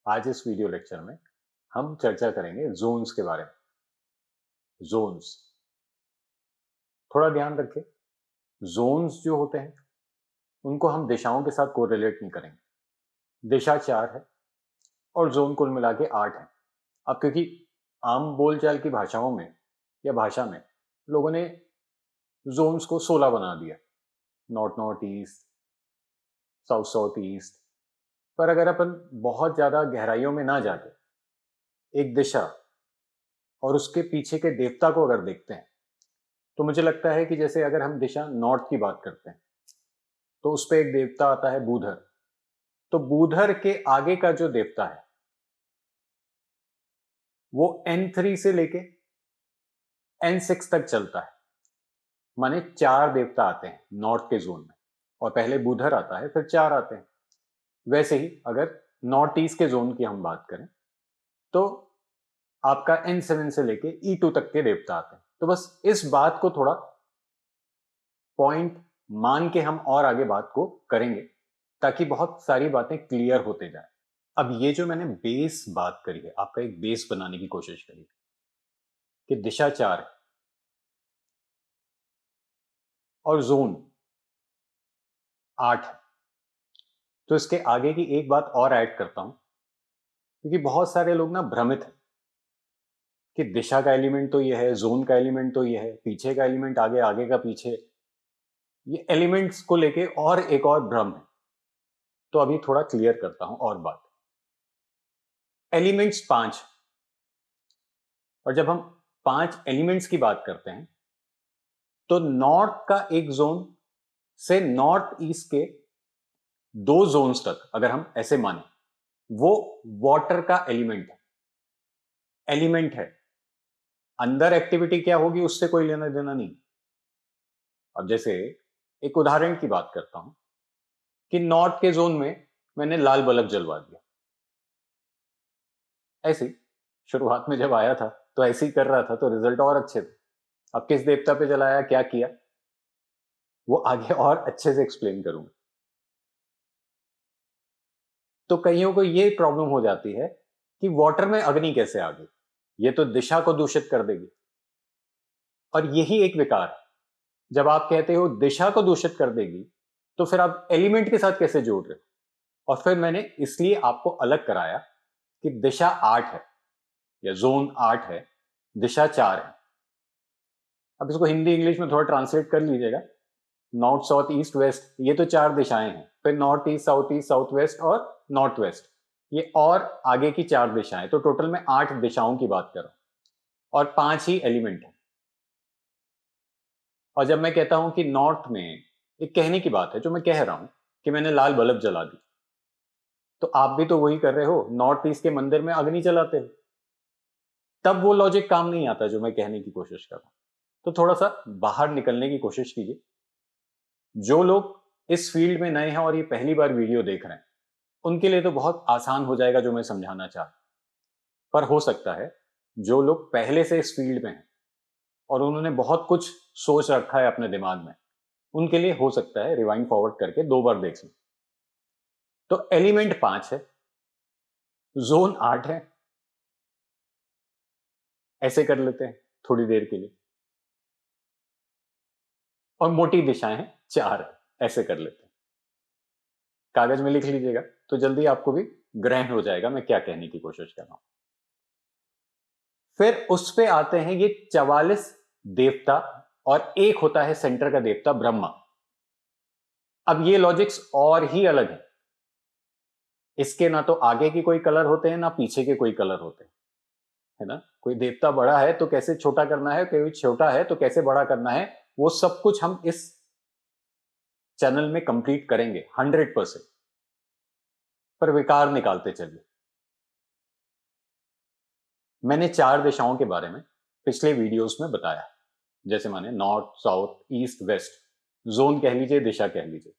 आज इस video lecture में हम चर्चा करेंगे जोन्स के बारे में। जोन्स, थोड़ा ध्यान रखें, जोन्स जो होते हैं उनको हम दिशाओं के साथ कोरिलेट नहीं करेंगे। दिशा 4 है और जोन कुल मिला के 8 है। अब क्योंकि आम बोलचाल की भाषाओं में या भाषा में लोगों ने जोन्स को 16 बना दिया, north north east, south south east. पर अगर अपन बहुत ज्यादा गहराइयों में ना जाके एक दिशा और उसके पीछे के देवता को अगर देखते हैं तो मुझे लगता है कि जैसे अगर हम दिशा नॉर्थ की बात करते हैं तो उस पे एक देवता आता है बूधर। तो बूधर के आगे का जो देवता है वो N3 से लेके N6 तक चलता है, माने 4 देवता आते हैं नॉर्थ के जोन में और पहले बूधर आता है फिर 4 आते हैं। वैसे ही अगर नॉर्थ ईस्ट के जोन की हम बात करें तो आपका N7 से लेके E2 तक के देवता आते हैं। तो बस इस बात को थोड़ा पॉइंट मान के हम और आगे बात को करेंगे ताकि बहुत सारी बातें क्लियर होते जाए। अब ये जो मैंने बेस बात करी है, आपका एक बेस बनाने की कोशिश करी है कि दिशा 4 है और जोन 8 है। तो इसके आगे की एक बात और ऐड करता हूं क्योंकि बहुत सारे लोग ना भ्रमित हैं कि दिशा का एलिमेंट तो ये है, जोन का एलिमेंट तो ये है, पीछे का एलिमेंट आगे, आगे का पीछे। ये एलिमेंट्स को लेके और एक और भ्रम है। तो अभी थोड़ा क्लियर करता हूं और बात। एलिमेंट्स 5 और जब हम 5 एलिमेंट्स की बात करते हैं तो नॉर्थ का एक जोन से नॉर्थ ईस्ट के 2 जोन्स तक अगर हम ऐसे माने वो वाटर का एलिमेंट है। अंदर एक्टिविटी क्या होगी उससे कोई लेना देना नहीं। अब जैसे एक उदाहरण की बात करता हूं कि नॉर्थ के जोन में मैंने लाल बल्ब जलवा दिया। ऐसे ही शुरुआत में जब आया था तो ऐसे ही कर रहा था तो रिजल्ट और अच्छे थे। अब किस देवता पे जलाया, क्या किया, वो आगे और अच्छे से एक्सप्लेन करूंगा। तो कईयों को ये प्रॉब्लम हो जाती है कि वाटर में अग्नि कैसे आ गई, ये तो दिशा को दूषित कर देगी। और यही एक विकार है, जब आप कहते हो दिशा को दूषित कर देगी तो फिर आप एलिमेंट के साथ कैसे जोड़ रहे हो। और फिर मैंने इसलिए आपको अलग कराया कि दिशा 8 है या जोन 8 है, दिशा 4 है। अब इसको हिंदी इंग्लिश में थोड़ा ट्रांसलेट कर लीजिएगा। नॉर्थ साउथ ईस्ट वेस्ट ये तो 4 दिशाएं हैं, फिर नॉर्थ ईस्ट साउथ वेस्ट और नॉर्थ वेस्ट, ये और आगे की 4 दिशाएं। तो टोटल में 8 दिशाओं की बात कर रहा हूं और 5 ही एलिमेंट है। और जब मैं कहता हूं कि नॉर्थ में, एक कहने की बात है जो मैं कह रहा हूं कि मैंने लाल बल्ब जला दी, तो आप भी तो वही कर रहे हो, नॉर्थ ईस्ट के मंदिर में अग्नि जलाते हो। तब वो लॉजिक काम नहीं आता जो मैं कहने की कोशिश कर रहा हूं। तो थोड़ा सा बाहर निकलने की कोशिश कीजिए। जो लोग इस फील्ड में नए हैं और ये पहली बार वीडियो देख रहे हैं उनके लिए तो बहुत आसान हो जाएगा जो मैं समझाना चाहता हूं। पर हो सकता है जो लोग पहले से इस फील्ड में हैं और उन्होंने बहुत कुछ सोच रखा है अपने दिमाग में, उनके लिए हो सकता है रिवाइंड फॉरवर्ड करके 2 बार देख लें। तो एलिमेंट 5 है, जोन 8 है, ऐसे कर लेते हैं थोड़ी देर के लिए, और मोटी दिशाएं हैं 4, ऐसे कर लेते हैं। कागज में लिख लीजिएगा तो जल्दी आपको भी ग्रहण हो जाएगा मैं क्या कहने की कोशिश कर रहा हूं। फिर उस पे आते हैं ये 44 देवता और एक होता है सेंटर का देवता ब्रह्मा। अब ये लॉजिक्स और ही अलग है। इसके ना तो आगे के कोई कलर होते हैं ना पीछे के कोई कलर होते हैं, है ना। कोई देवता बड़ा है तो कैसे छोटा करना है, कोई छोटा है तो कैसे बड़ा करना है, वो सब कुछ हम इस चैनल में कंप्लीट करेंगे 100%। पर विकार निकालते चलिए। मैंने 4 दिशाओं के बारे में पिछले वीडियोस में बताया, जैसे माने north south east west, zone कह लीजिए, दिशा कह लीजिए।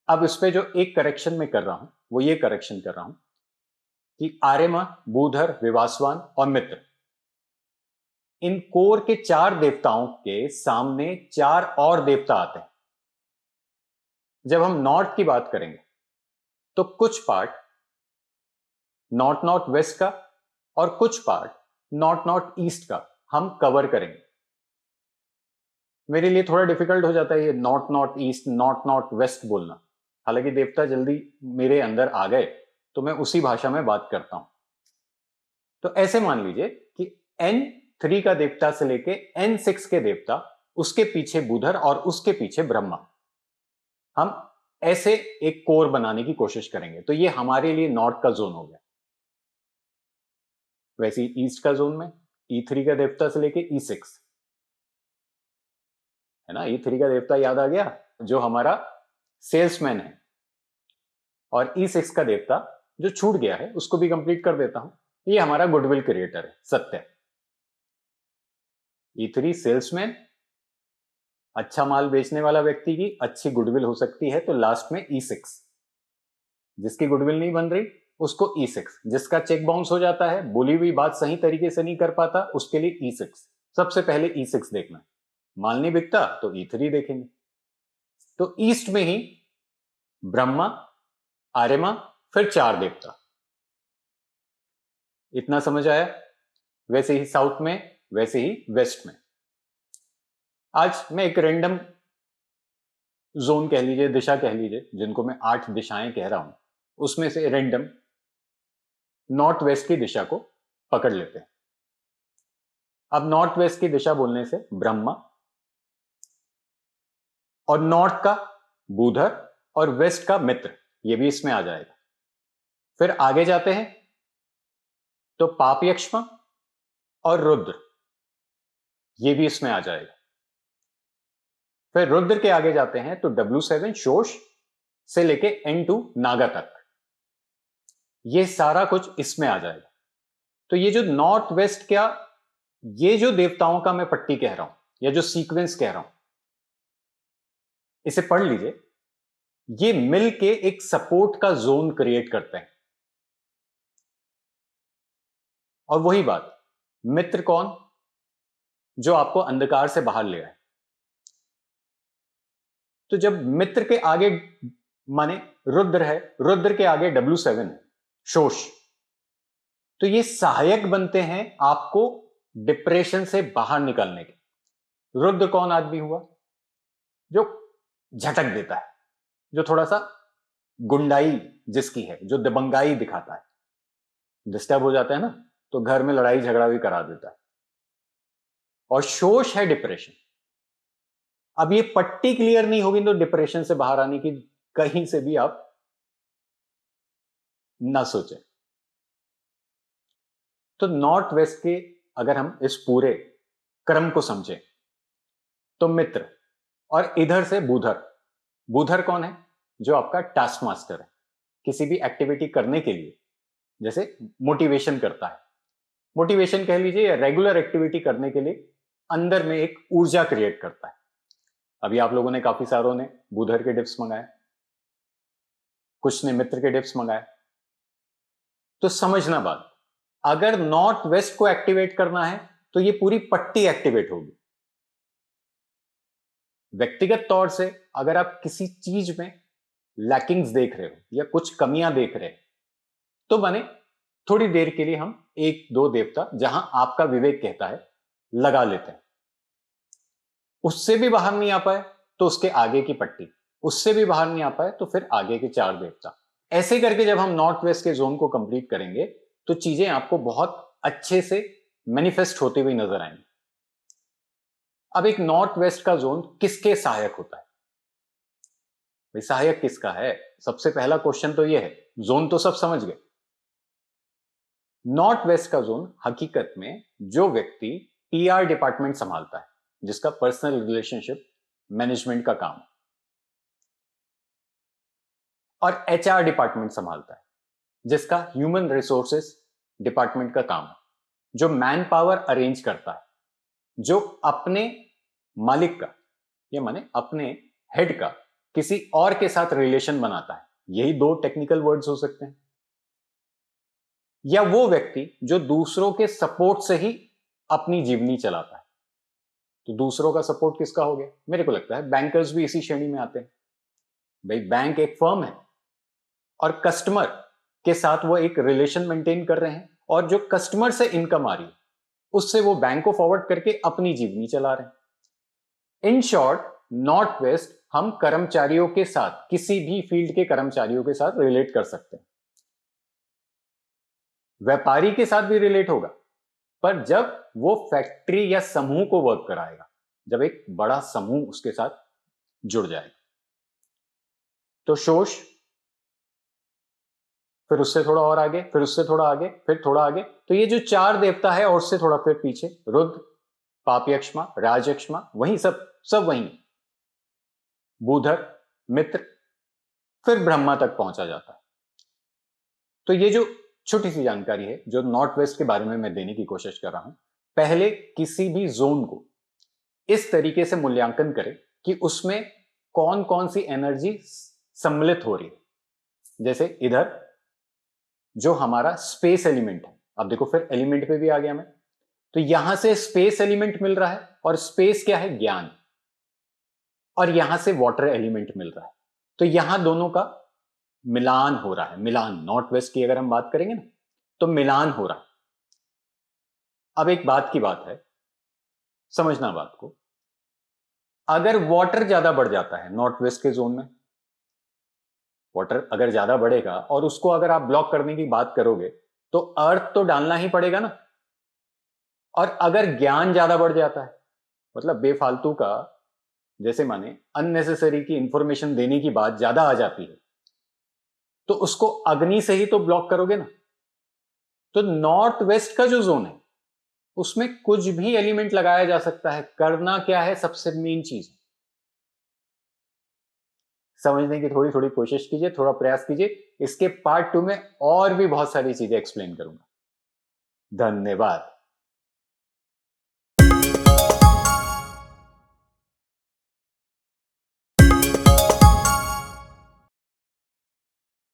अब इस पे जो एक करेक्शन में कर रहा हूं वो ये करेक्शन कर रहा हूं कि आर्यमा, बूधर, विवासवान और मित्र, इन कोर के 4 देवताओं के सामने 4 और देवता आते हैं। जब हम नॉर्थ की बात करेंगे तो कुछ पार्ट नॉर्थ नॉर्थ वेस्ट का और कुछ पार्ट नॉर्थ नॉर्थ ईस्ट का हम कवर करेंगे। मेरे लिए थोड़ा डिफिकल्ट हो जाता है ये north north east north north west बोलना, हालांकि देवता जल्दी मेरे अंदर आ गए तो मैं उसी भाषा में बात करता हूं। तो ऐसे मान लीजिए कि N3 का देवता से लेके N6 के देवता, उसके पीछे बुधर और उसके पीछे ब्रह्मा, हम ऐसे एक कोर बनाने की कोशिश करेंगे। तो ये हमारे लिए नॉर्थ का जोन हो गया। वैसे ही ईस्ट का जोन में E3 का देवता से लेके E6 है ना। E3 का देवता याद आ गया, जो हमारा सेल्समैन है, और E6 का देवता जो छूट गया है उसको भी कंप्लीट कर देता हूं। ये हमारा गुडविल क्रिएटर है, सत्य। E3 सेल्समैन, अच्छा माल बेचने वाला व्यक्ति की अच्छी गुडविल हो सकती है, तो लास्ट में E6। जिसकी गुडविल नहीं बन रही उसको E6, जिसका चेक बाउंस हो जाता है, बोली हुई बात सही तरीके से नहीं कर पाता, उसके लिए E6। सबसे पहले E6 देखना, माल नहीं बिकता तो E3 देखेंगे। तो ईस्ट में ही ब्रह्मा, आर्यमा, फिर 4 देवता। इतना समझ आया। वैसे ही साउथ में, वैसे ही वेस्ट में। आज मैं एक रैंडम जोन कह लीजिए, दिशा कह लीजिए, जिनको मैं 8 दिशाएं कह रहा हूं, उसमें से रैंडम नॉर्थ वेस्ट की दिशा को पकड़ लेते हैं। अब नॉर्थ वेस्ट की दिशा बोलने से ब्रह्मा, और नॉर्थ का बुधर, और वेस्ट का मित्र, ये भी इसमें आ जाएगा। फिर आगे जाते हैं तो पाप यक्ष्मा और रुद्र, ये भी इसमें आ जाएगा। फिर रुद्र के आगे जाते हैं तो W7 शोष से लेके N2 नागा तक, ये सारा कुछ इसमें आ जाएगा। तो ये जो नॉर्थ वेस्ट क्या, ये जो देवताओं का मैं पट्टी कह रहा हूं या जो सीक्वेंस कह रहा हूं, इसे पढ़ लीजिए। ये मिल के एक सपोर्ट का जोन क्रिएट करते हैं। और वही बात, मित्र कौन, जो आपको अंधकार से बाहर ले आए। तो जब मित्र के आगे माने रुद्र है, रुद्र के आगे W7 है शोष, तो ये सहायक बनते हैं आपको डिप्रेशन से बाहर निकलने के। रुद्र कौन आदमी हुआ, जो झटक देता है, जो थोड़ा सा गुंडाई जिसकी है, जो दबंगाई दिखाता है, डिस्टर्ब हो जाता है ना, तो घर में लड़ाई झगड़ा भी करा देता है। और शोष है डिप्रेशन। अब ये पट्टी क्लियर नहीं होगी तो डिप्रेशन से बाहर आने की कहीं से भी आप ना सोचें। तो नॉर्थ वेस्ट के अगर हम इस पूरे क्रम को समझें तो मित्र, और इधर से बुधर। बुधर कौन है, जो आपका टास्क मास्टर है, किसी भी एक्टिविटी करने के लिए जैसे मोटिवेशन करता है, मोटिवेशन कह लीजिए, या रेगुलर एक्टिविटी करने के लिए अंदर में एक ऊर्जा क्रिएट करता है। अभी आप लोगों ने काफी सारों ने बुधर के डिप्स मंगाए, कुछ ने मित्र के डिप्स मंगाए। तो समझना बात, अगर नॉर्थ वेस्ट को एक्टिवेट करना है तो ये पूरी पट्टी एक्टिवेट होगी। व्यक्तिगत तौर से अगर आप किसी चीज में लैकिंग्स देख रहे हो या कुछ कमियां देख रहे हो, तो बने थोड़ी देर के लिए हम 1-2 देवता, जहां आपका विवेक कहता है, लगा लेते हैं। उससे भी बाहर नहीं आ पाए तो उसके आगे की पट्टी, उससे भी बाहर नहीं आ पाए तो फिर आगे के 4 देवता। ऐसे करके जब हम नॉर्थ वेस्ट के जोन को कंप्लीट करेंगे तो चीजें आपको बहुत अच्छे से मैनिफेस्ट होती हुई नजर आएंगी। अब एक नॉर्थ वेस्ट का जोन किसके सहायक होता है, भाई सहायक किसका है? सबसे पहला क्वेश्चन तो यह है। जोन तो सब समझ गए। नॉर्थ वेस्ट का जोन हकीकत में जो व्यक्ति PR डिपार्टमेंट संभालता है, जिसका पर्सनल रिलेशनशिप मैनेजमेंट का काम, और HR डिपार्टमेंट संभालता है, जिसका ह्यूमन रिसोर्सेस डिपार्टमेंट का काम है, जो मैन पावर अरेंज करता है, जो अपने मालिक का, ये माने अपने हेड का किसी और के साथ रिलेशन बनाता है। यही 2 टेक्निकल वर्ड्स हो सकते हैं। या वो व्यक्ति जो दूसरों के सपोर्ट से ही अपनी जीवनी चलाता है। तो दूसरों का सपोर्ट किसका हो गया? मेरे को लगता है बैंकर्स भी इसी श्रेणी में आते हैं। भाई बैंक एक फर्म है और कस्टमर के साथ वो एक रिलेशन मेंटेन कर रहे हैं, और जो कस्टमर से इनकम आ रही है उससे वो बैंक को फॉरवर्ड करके अपनी जीवनी चला रहे हैं। इन शॉर्ट, नॉर्थ वेस्ट हम कर्मचारियों के साथ, किसी भी फील्ड के कर्मचारियों के साथ रिलेट कर सकते हैं। व्यापारी के साथ भी रिलेट होगा, पर जब वो फैक्ट्री या समूह को वर्क कराएगा, जब एक बड़ा समूह उसके साथ जुड़ जाएगा। तो शोष, फिर उससे थोड़ा और आगे, फिर उससे थोड़ा आगे, फिर थोड़ा आगे। तो ये जो 4 देवता है और उससे थोड़ा फिर पीछे रुद्र, पापयक्ष्मा, राजयक्ष्मा, वही सब सब वही, भूधर, मित्र, फिर ब्रह्मा तक पहुंचा जाता है। तो ये जो छोटी सी जानकारी है जो नॉर्थ वेस्ट के बारे में मैं देने की कोशिश कर रहा हूं। पहले किसी भी जोन को इस तरीके से मूल्यांकन करें कि उसमें कौन कौन सी एनर्जी सम्मिलित हो रही है। जैसे इधर जो हमारा स्पेस एलिमेंट है, अब देखो फिर एलिमेंट पे भी आ गया मैं, तो यहां से स्पेस एलिमेंट मिल रहा है, और स्पेस क्या है, ज्ञान, और यहां से वाटर एलिमेंट मिल रहा है। तो यहां दोनों का मिलान हो रहा है, मिलान, नॉर्थ वेस्ट की अगर हम बात करेंगे ना, तो मिलान हो रहा है। अब एक बात की बात है, समझना बात को, अगर वाटर ज्यादा बढ़ जाता है नॉर्थ वेस्ट के जोन में, वाटर अगर ज्यादा बढ़ेगा और उसको अगर आप ब्लॉक करने की बात करोगे तो अर्थ तो डालना ही पड़ेगा ना। और अगर ज्ञान ज्यादा बढ़ जाता है, मतलब बेफालतू का, जैसे माने अननेसेसरी की इंफॉर्मेशन देने की बात ज्यादा आ जाती है, तो उसको अग्नि से ही तो ब्लॉक करोगे ना। तो नॉर्थ वेस्ट का जो जोन है उसमें कुछ भी एलिमेंट लगाया जा सकता है। करना क्या है, सबसे मेन चीज समझने की थोड़ी थोड़ी कोशिश कीजिए, थोड़ा प्रयास कीजिए। इसके पार्ट 2 में और भी बहुत सारी चीजें एक्सप्लेन करूंगा। धन्यवाद।